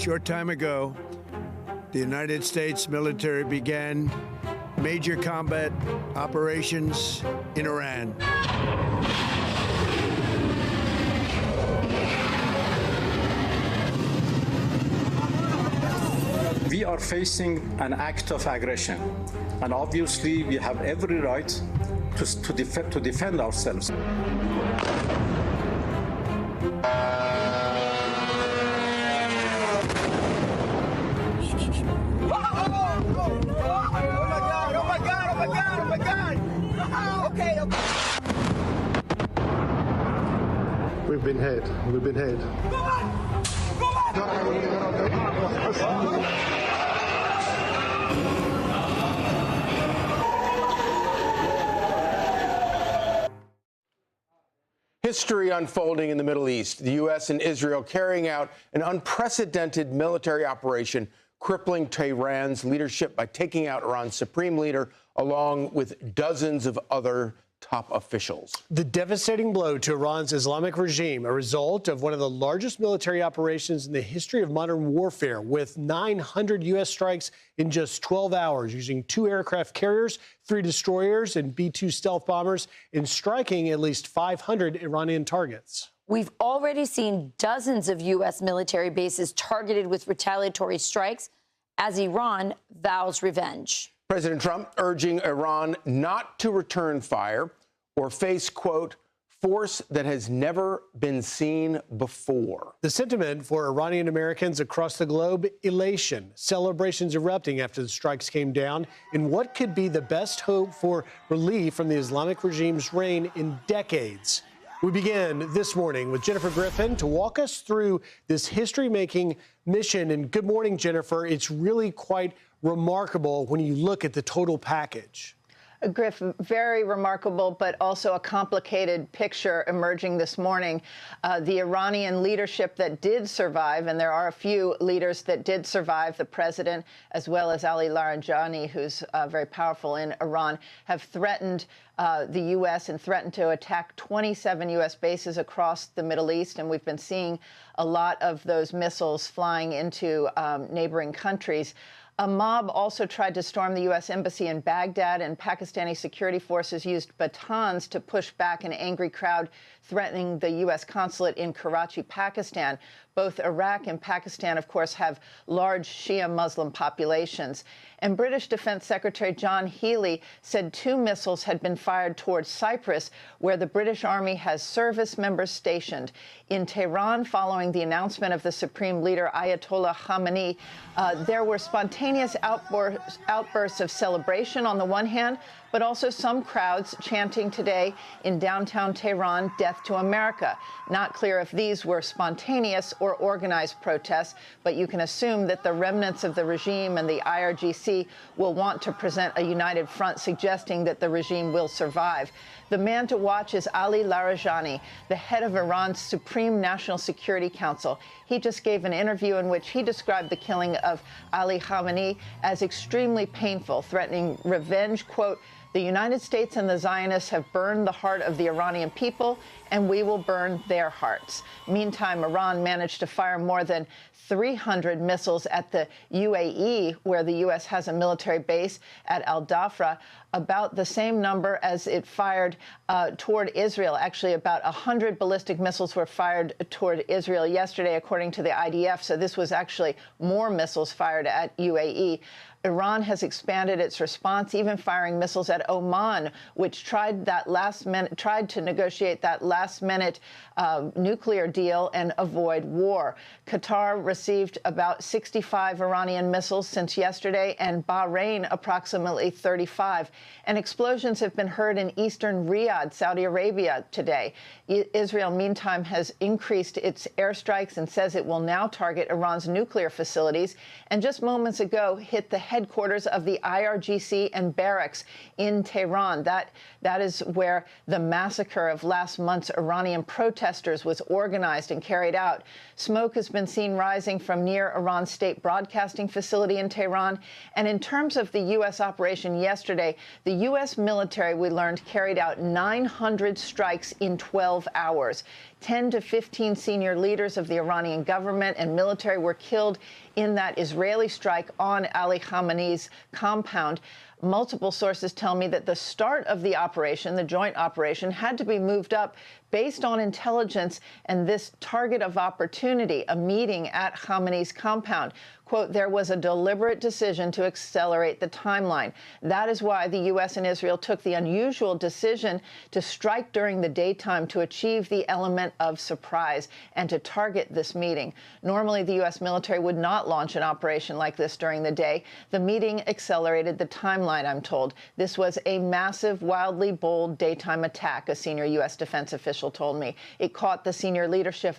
short time ago, the United States military began major combat operations in Iran. We are facing an act of aggression, and obviously we have every right to defend ourselves. We've been hit. We've been hit. History unfolding in the Middle East. The U.S. and Israel carrying out an unprecedented military operation, crippling Tehran's leadership by taking out Iran's supreme leader, along with dozens of other top officials. The devastating blow to Iran's Islamic regime, a result of one of the largest military operations in the history of modern warfare, with 900 U.S. strikes in just 12 hours, using 2 aircraft carriers, 3 destroyers, and B-2 stealth bombers, and striking at least 500 Iranian targets. We've already seen dozens of U.S. military bases targeted with retaliatory strikes as Iran vows revenge. President Trump urging Iran not to return fire or face, quote, force that has never been seen before. The sentiment for Iranian Americans across the globe, elation, celebrations erupting after the strikes came down in what could be the best hope for relief from the Islamic regime's reign in decades. We begin this morning with Jennifer Griffin to walk us through this history-making mission. And good morning, Jennifer. It's really quite remarkable when you look at the total package. Griff, very remarkable, but also a complicated picture emerging this morning. The Iranian leadership that did survive, and there are a few leaders that did survive, the president, as well as Ali Larijani, who's very powerful in Iran, have threatened the U.S. and threatened to attack 27 U.S. bases across the Middle East. And we've been seeing a lot of those missiles flying into neighboring countries. A mob also tried to storm the U.S. embassy in Baghdad, and Pakistani security forces used batons to push back an angry crowd threatening the U.S. consulate in Karachi, Pakistan. Both Iraq and Pakistan, of course, have large Shia Muslim populations. And British Defense Secretary John Healey said 2 missiles had been fired towards Cyprus, where the British Army has service members stationed. In Tehran, following the announcement of the Supreme Leader Ayatollah Khamenei, there were spontaneous outbursts of celebration on the one hand, but also some crowds chanting today in downtown Tehran, "Death to America." Not clear if these were spontaneous or organized protests, but you can assume that the remnants of the regime and the IRGC will want to present a united front, suggesting that the regime will survive. The man to watch is Ali Larijani, the head of Iran's Supreme National Security Council. He just gave an interview in which he described the killing of Ali Khamenei as extremely painful, threatening revenge, quote, "The United States and the Zionists have burned the heart of the Iranian people, and we will burn their hearts." Meantime, Iran managed to fire more than 300 missiles at the UAE, where the U.S. has a military base at Al Dhafra, about the same number as it fired toward Israel. Actually, about 100 ballistic missiles were fired toward Israel yesterday, according to the IDF. So this was actually more missiles fired at UAE. Iran has expanded its response, even firing missiles at Oman, which tried to negotiate that last-minute nuclear deal and avoid war. Qatar received about 65 Iranian missiles since yesterday, and Bahrain approximately 35. And explosions have been heard in eastern Riyadh, Saudi Arabia, today. Israel, meantime, has increased its airstrikes and says it will now target Iran's nuclear facilities, and just moments ago hit the headquarters of the IRGC and barracks in Tehran. That is where the massacre of last month's Iranian protesters was organized and carried out. Smoke has been seen rising from near Iran's state broadcasting facility in Tehran. And in terms of the U.S. operation yesterday, the U.S. military, we learned, carried out 900 strikes in 12 hours. 10 to 15 senior leaders of the Iranian government and military were killed in that Israeli strike on Ali Khamenei's compound. Multiple sources tell me that the start of the operation, the joint operation, had to be moved up based on intelligence and this target of opportunity, a meeting at Khamenei's compound. Quote, there was a deliberate decision to accelerate the timeline. That is why the U.S. and Israel took the unusual decision to strike during the daytime to achieve the element of surprise and to target this meeting. Normally, the U.S. military would not launch an operation like this during the day. The meeting accelerated the timeline, I'm told. This was a massive, wildly bold daytime attack, a senior U.S. defense official told me. It caught the senior leadership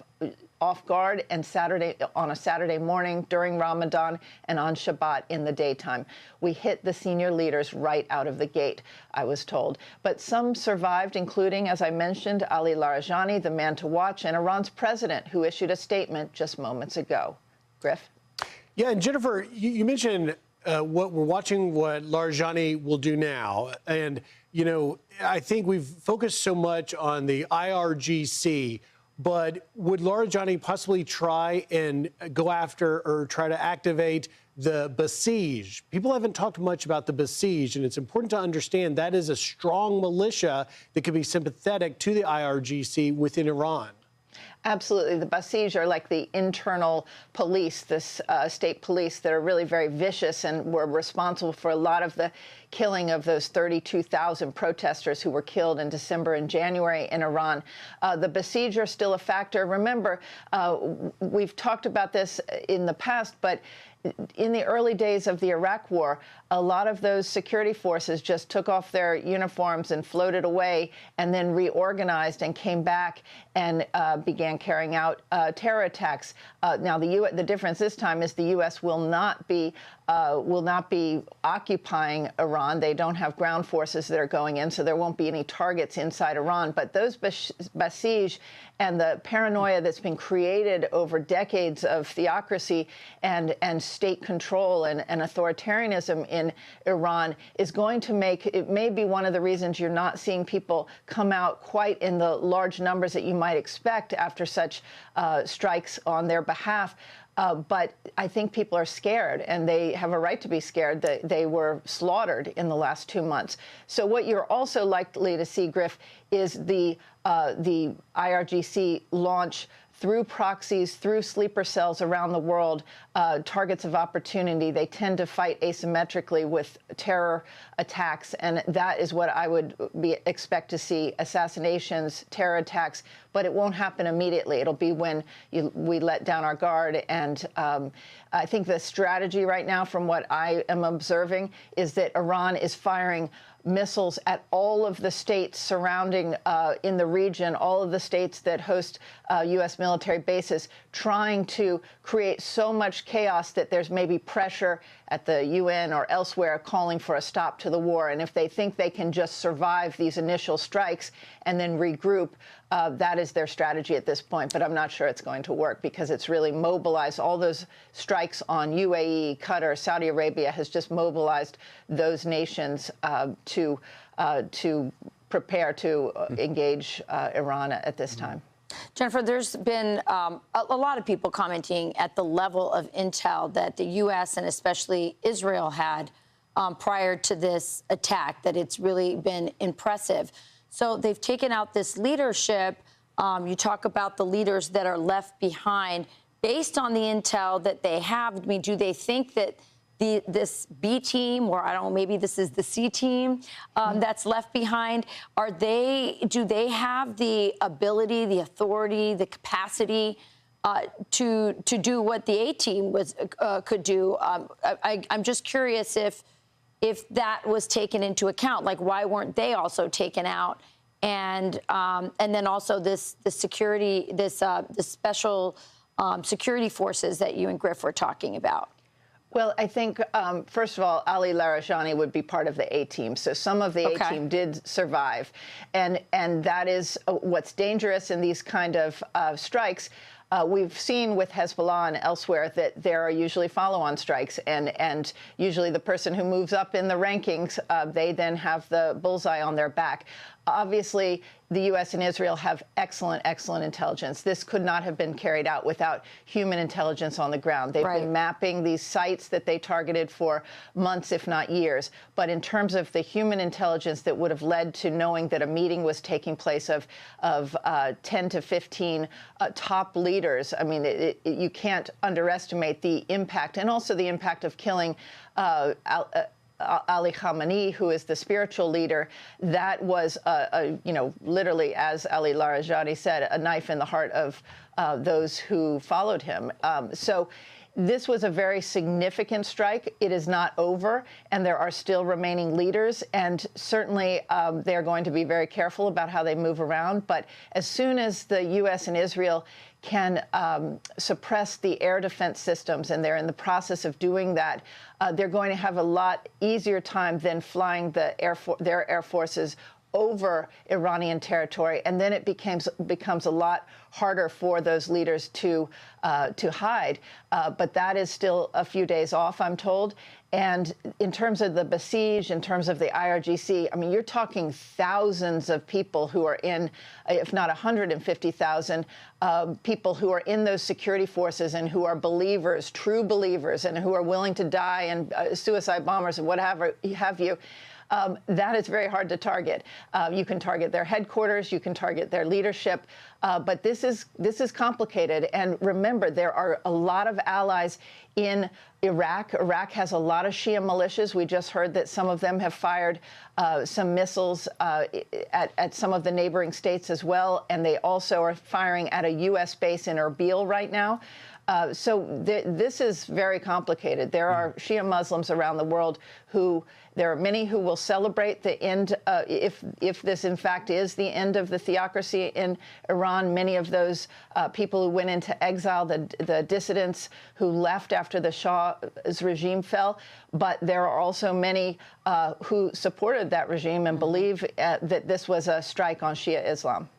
off guard and on a Saturday morning during Ramadan and on Shabbat in the daytime. We hit the senior leaders right out of the gate, I was told. But some survived, including, as I mentioned, Ali Larijani, the man to watch, and Iran's president, who issued a statement just moments ago. Griff? Yeah, and Jennifer, you mentioned what we're watching, what Larijani will do now. And, you know, I think we've focused so much on the IRGC, but would Larijani possibly try and go after or try to activate the Basij? People haven't talked much about the Basij, and it's important to understand that is a strong militia that could be sympathetic to the IRGC within Iran. Absolutely. The Basij are like the internal police, this state police that are really very vicious and were responsible for a lot of the killing of those 32,000 protesters who were killed in December and January in Iran. The Basij are still a factor. Remember, we've talked about this in the past, but in the early days of the Iraq War, a lot of those security forces just took off their uniforms and floated away and then reorganized and came back and began carrying out terror attacks. Now, the difference this time is the U.S. will not be occupying Iran. They don't have ground forces that are going in, so there won't be any targets inside Iran. But those Basij and the paranoia that's been created over decades of theocracy and state control and authoritarianism in Iran is going to make it may be one of the reasons you're not seeing people come out quite in the large numbers that you might expect after such strikes on their behalf. But I think people are scared, and they have a right to be scared. That they were slaughtered in the last 2 months. So what you're also likely to see, Griff, is the IRGC launch through proxies, through sleeper cells around the world, targets of opportunity. They tend to fight asymmetrically with terror attacks, and that is what I would expect to see, assassinations, terror attacks, but it won't happen immediately. It'll be when we let down our guard, and I think the strategy right now, from what I am observing, is that Iran is firing missiles at all of the states surrounding in the region, all of the states that host U.S. military bases, trying to create so much chaos that there's maybe pressure at the UN or elsewhere calling for a stop to the war. And if they think they can just survive these initial strikes and then regroup, that is their strategy at this point. But I'm not sure it's going to work, because it's really mobilized all those strikes on UAE, Qatar, Saudi Arabia has just mobilized those nations to prepare to engage Iran at this time. Jennifer, there's been a lot of people commenting at the level of intel that the U.S. and especially Israel had prior to this attack, that it's really been impressive. So they've taken out this leadership. You talk about the leaders that are left behind. Based on the intel that they have, I mean, do they think that this B team, or I don't know, maybe this is the C team that's left behind, do they have the ability, the authority, the capacity to do what the A team could do? I'm just curious if that was taken into account. Like, why weren't they also taken out? And then also the special security forces that you and Griff were talking about. Well, I think, first of all, Ali Larijani would be part of the A-team. So some of the A-team did survive. And that is what's dangerous in these kind of strikes. We've seen with Hezbollah and elsewhere that there are usually follow-on strikes, and usually the person who moves up in the rankings, they then have the bullseye on their back. Obviously, the U.S. and Israel have excellent intelligence. This could not have been carried out without human intelligence on the ground. They've been mapping these sites that they targeted for months, if not years. But in terms of the human intelligence that would have led to knowing that a meeting was taking place of 10 to 15 top leaders, I mean, you can't underestimate the impact, and also the impact of killing Ali Khamenei, who is the spiritual leader. That was, literally, as Ali Larijani said, a knife in the heart of those who followed him. So this was a very significant strike. It is not over, and there are still remaining leaders, and certainly they're going to be very careful about how they move around. But as soon as the U.S. and Israel can suppress the air defense systems, and they're in the process of doing that, they're going to have a lot easier time than flying their air forces over Iranian territory, and then it becomes a lot harder for those leaders to hide. But that is still a few days off, I'm told. And in terms of the besieged, in terms of the IRGC, I mean, you're talking thousands of people who are in, if not 150,000, people who are in those security forces and who are believers, true believers, and who are willing to die, and suicide bombers and whatever have you. That is very hard to target. You can target their headquarters, you can target their leadership, but this is complicated. And remember, there are a lot of allies in Iraq. Iraq has a lot of Shia militias. We just heard that some of them have fired some missiles at some of the neighboring states as well, and they also are firing at a U.S. base in Erbil right now. So this is very complicated. There are Shia Muslims around the world there are many who will celebrate the end, if this in fact is the end of the theocracy in Iran. Many of those people who went into exile, the dissidents who left after the Shah's regime fell, but there are also many who supported that regime and believe that this was a strike on Shia Islam.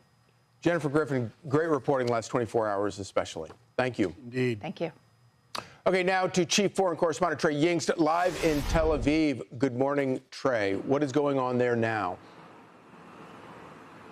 Jennifer Griffin, great reporting last 24 hours especially. Thank you. Indeed. Thank you. Okay, now to Chief Foreign Correspondent Trey Yingst, live in Tel Aviv. Good morning, Trey. What is going on there now?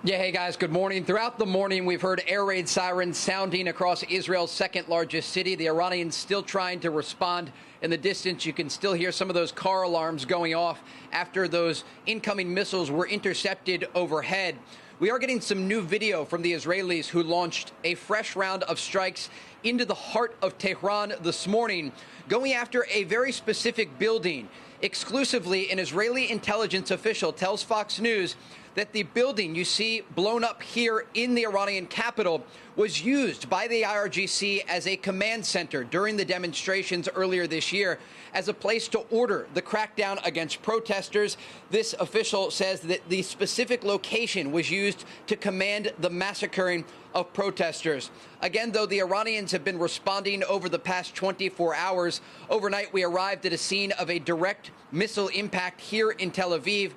Yeah, hey guys, good morning. Throughout the morning, we've heard air raid sirens sounding across Israel's second largest city. The Iranians still trying to respond. In the distance, you can still hear some of those car alarms going off after those incoming missiles were intercepted overhead. We are getting some new video from the Israelis, who launched a fresh round of strikes into the heart of Tehran this morning, going after a very specific building. Exclusively, an Israeli intelligence official tells Fox News that the building you see blown up here in the Iranian capital was used by the IRGC as a command center during the demonstrations earlier this year, as a place to order the crackdown against protesters. This official says that the specific location was used to command the massacring of protesters. Again, though, the Iranians have been responding over the past 24 hours. Overnight, we arrived at a scene of a direct missile impact here in Tel Aviv.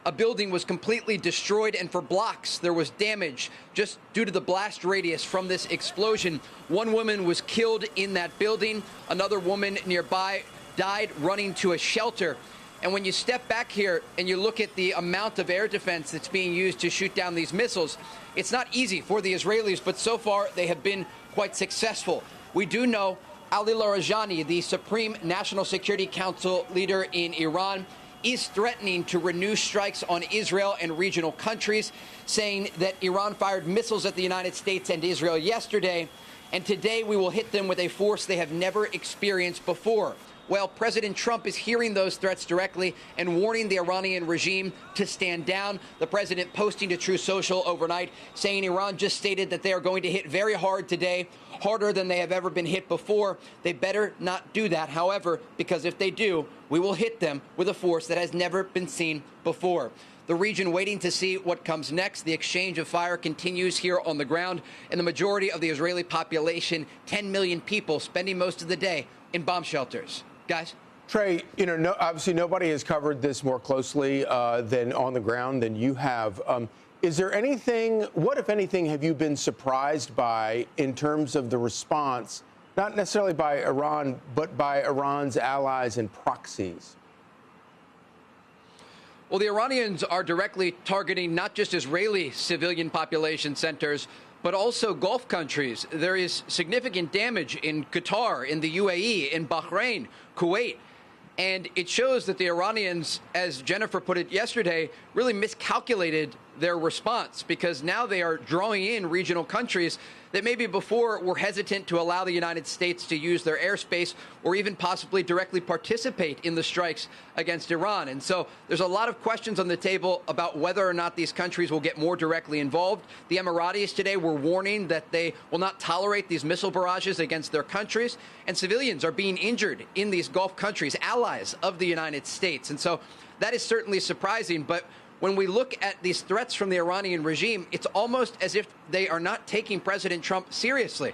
A building was completely destroyed, and for blocks there was damage just due to the blast radius from this explosion. One woman was killed in that building. Another woman nearby died running to a shelter. And when you step back here and you look at the amount of air defense that's being used to shoot down these missiles, it's not easy for the Israelis, but so far they have been quite successful. We do know Ali Larijani, the Supreme National Security Council leader in Iran, is threatening to renew strikes on Israel and regional countries, saying that Iran fired missiles at the United States and Israel yesterday, and today we will hit them with a force they have never experienced before. Well, President Trump is hearing those threats directly and warning the Iranian regime to stand down. The president posting to True Social overnight, saying Iran just stated that they are going to hit very hard today, harder than they have ever been hit before. They better not do that, however, because if they do, we will hit them with a force that has never been seen before. The region waiting to see what comes next. The exchange of fire continues here on the ground, and the majority of the Israeli population, 10 million people, spending most of the day in bomb shelters. Guys? Trey, obviously nobody has covered this more closely than on the ground than you have. Is there anything, what, if anything, have you been surprised by in terms of the response, not necessarily by Iran, but by Iran's allies and proxies? Well, the Iranians are directly targeting not just Israeli civilian population centers, but also Gulf countries. There is significant damage in Qatar, in the UAE, in Bahrain, Kuwait. And it shows that the Iranians, as Jennifer put it yesterday, really miscalculated their response, because now they are drawing in regional countries that maybe before were hesitant to allow the United States to use their airspace or even possibly directly participate in the strikes against Iran. And so there's a lot of questions on the table about whether or not these countries will get more directly involved. The Emiratis today were warning that they will not tolerate these missile barrages against their countries, and civilians are being injured in these Gulf countries, allies of the United States. And so that is certainly surprising. But when we look at these threats from the Iranian regime, it's almost as if they are not taking President Trump seriously.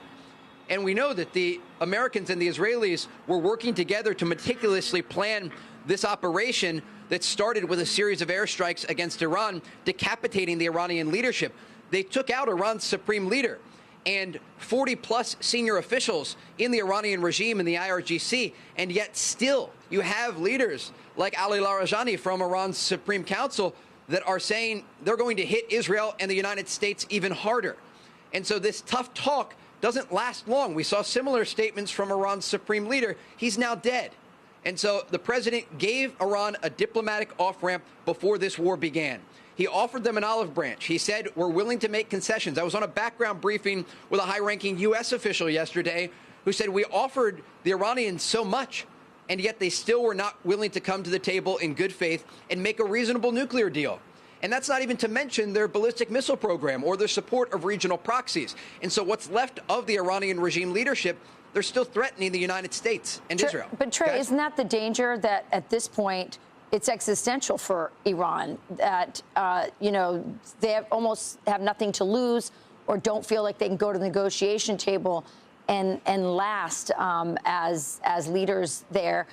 And we know that the Americans and the Israelis were working together to meticulously plan this operation that started with a series of airstrikes against Iran, decapitating the Iranian leadership. They took out Iran's supreme leader and 40-plus senior officials in the Iranian regime and the IRGC, and yet still you have leaders like Ali Larijani from Iran's Supreme Council that are saying they're going to hit Israel and the United States even harder. And so this tough talk doesn't last long. We saw similar statements from Iran's supreme leader. He's now dead. And so the president gave Iran a diplomatic off-ramp before this war began. He offered them an olive branch. He said, we're willing to make concessions. I was on a background briefing with a high-ranking U.S. official yesterday who said we offered the Iranians so much, and yet they still were not willing to come to the table in good faith and make a reasonable nuclear deal. And that's not even to mention their ballistic missile program or their support of regional proxies. And so what's left of the Iranian regime leadership, they're still threatening the United States and Israel. But Trey, isn't that the danger that at this point it's existential for Iran, that, they almost have nothing to lose or don't feel like they can go to the negotiation table and last as leaders there?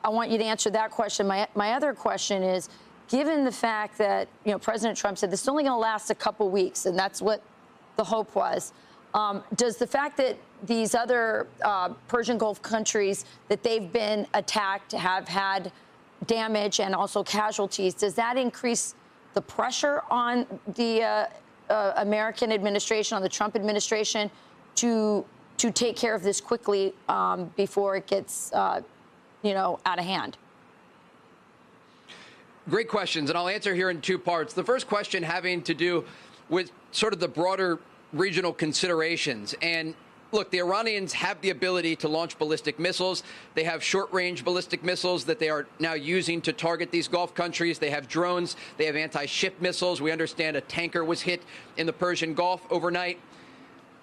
I want you to answer that question. My other question is, given the fact that President Trump said this is only going to last a couple weeks, and that's what the hope was, does the fact that these other Persian Gulf countries that they've been attacked have had damage and also casualties, does that increase the pressure on the American administration, on the Trump administration, to take care of this quickly before it gets, out of hand? Great questions, and I'll answer here in two parts. The first question having to do with sort of the broader regional considerations. And look, the Iranians have the ability to launch ballistic missiles. They have short-range ballistic missiles that they are now using to target these Gulf countries. They have drones. They have anti-ship missiles. We understand a tanker was hit in the Persian Gulf overnight.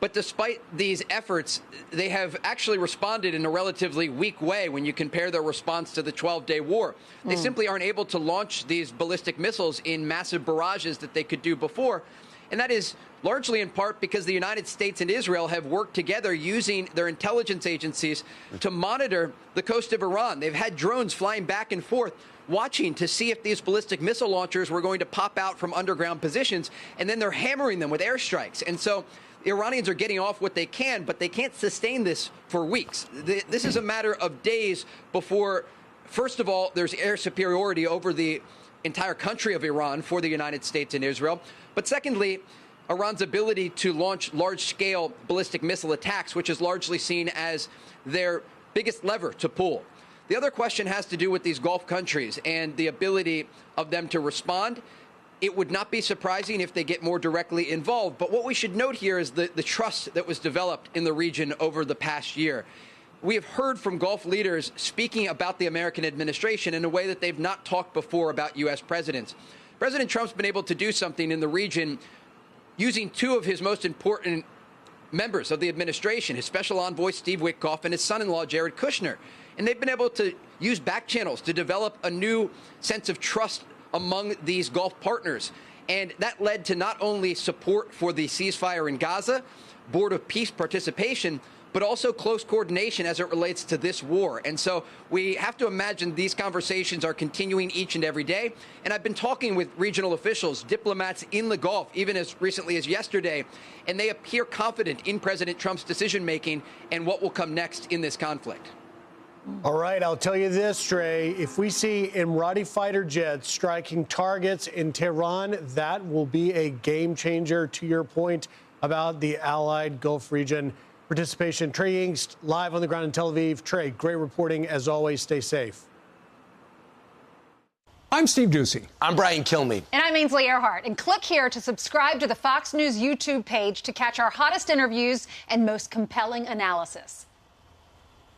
But despite these efforts, they have actually responded in a relatively weak way when you compare their response to the 12-day war. They simply aren't able to launch these ballistic missiles in massive barrages that they could do before. And that is largely in part because the United States and Israel have worked together using their intelligence agencies to monitor the coast of Iran. They've had drones flying back and forth, watching to see if these ballistic missile launchers were going to pop out from underground positions, and then they're hammering them with airstrikes. And so the Iranians are getting off what they can, but they can't sustain this for weeks. This is a matter of days before, first of all, there's air superiority over the entire country of Iran for the United States and Israel. But secondly, Iran's ability to launch large-scale ballistic missile attacks, which is largely seen as their biggest lever to pull. The other question has to do with these Gulf countries and the ability of them to respond. It would not be surprising if they get more directly involved. But what we should note here is the trust that was developed in the region over the past year. We have heard from Gulf leaders speaking about the American administration in a way that they've not talked before about U.S. presidents. President Trump's been able to do something in the region using two of his most important members of the administration, his special envoy, Steve Witkoff, and his son-in-law, Jared Kushner. And they've been able to use back channels to develop a new sense of trust among these Gulf partners. And that led to not only support for the ceasefire in Gaza, Board of Peace participation, but also close coordination as it relates to this war. And so we have to imagine these conversations are continuing each and every day. And I've been talking with regional officials, diplomats in the Gulf, even as recently as yesterday, and they appear confident in President Trump's decision-making and what will come next in this conflict. All right, I'll tell you this, Trey. If we see Emirati fighter jets striking targets in Tehran, that will be a game changer, to your point about the allied Gulf region participation. Trey Yingst, live on the ground in Tel Aviv. Trey, great reporting as always. Stay safe. I'm Steve Ducey. I'm Brian Kilmeade. And I'm Ainsley Earhart. And click here to subscribe to the Fox News YouTube page to catch our hottest interviews and most compelling analysis.